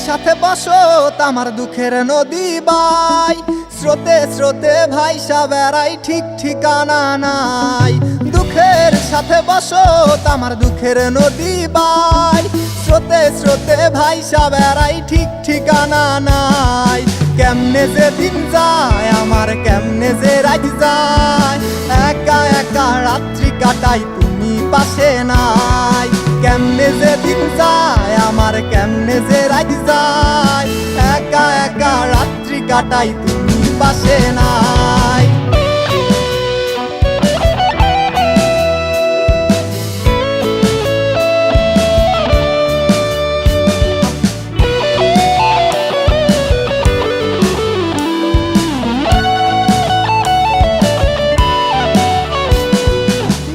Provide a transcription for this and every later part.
সাথে বসো আমার দুঃখের নদী বাই, স্রোতে স্রোতে ভাইসা বেড়াই ঠিক ঠিকানা নাই। দুঃখের সাথে বসো আমার দুঃখের নদী বাই, স্রোতে স্রোতে ভাইসা বেড়াই ঠিক ঠিকানা নাই। কেমনে যে দিন যায় আমার, কেমনে যে রাত যায়, একা একা রাত্রি কাটাই তুমি পাশে নাই। কেমনে যে দিন যায় আমার, কেমনে যে রাত যায়, একা একা রাত্রি কাটাই তুমি পাশে নাই।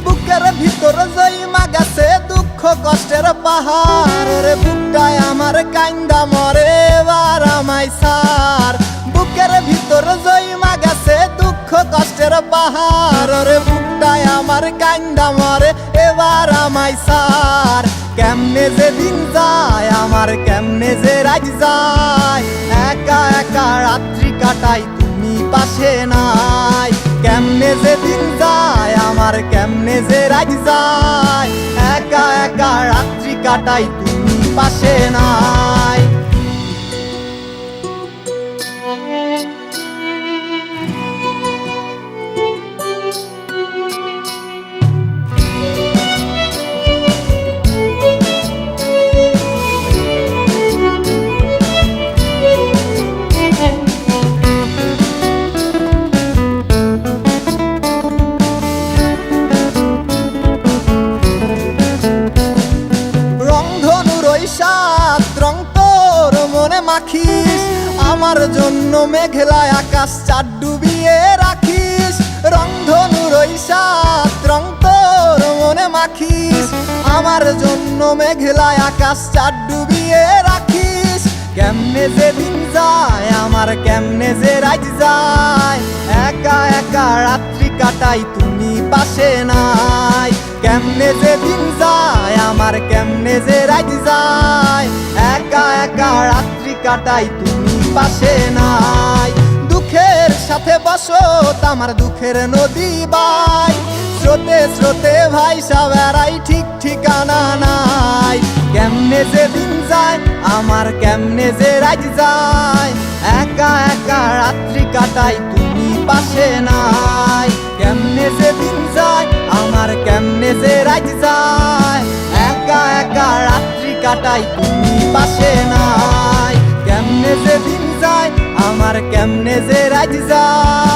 বুকের ভিতর জইমা গেছে দুঃখ কষ্টের পাহাড়, রে বুকটায় আমার কান্দা মরে এবার আমায় সার। বুকের ভিতর জইমা গেছে দুঃখ কষ্টের পাহাড়, রে বুকটায় আমার কান্দা মরে এবার আমায় সার। কেমনে যে দিন যায় আমার, কেমনে যে রাত যায়, একা একা রাত্রি কাটাই তুমি পাশে নাই। কেমনে যে দিন যায় আমার, কেমনে যে রাত যায়, একা একা রাত্রি কাটাই তুমি পাশে নাই। রং তোর মনে মাখিস, আমার জন্য মেঘলায় আকাশ চাঁদ ডুবিয়ে রাখিস। রংধনুর ওই সাত রং তোর মনে মাখিস, আমার জন্য মেঘলায় আকাশ চাঁদ ডুবিয়ে রাখিস। কেমনে যে দিন যায় আমার, কেমনে যে রাত যায়, একা একা রাত্রি কাটাই তুমি পাশে নাই। কেমনে যে দিন যায় আমার, কেমনে যে রাত যায়, একা একা রাত্রি কাটাই তুমি পাশে নাই। দুঃখের সাথে বসো আমার দুঃখের নদী বাই, স্রোতে স্রোতে ভাইসা বেড়াই ঠিক ঠিকানা নাই। কেমনে যে দিন যায় আমার, কেমনে যে রাত যায়, একা একা রাত্রি কাটাই তুমি পাশে নাই। কেমনে যে দিন যায় আমার, কেমনে যে রাত যায়, একা একা রাত্রি কাটাই তুমি পাশে নাই। কেমনে যে দিন যায় আমার, কেমনে যে রাত যায়।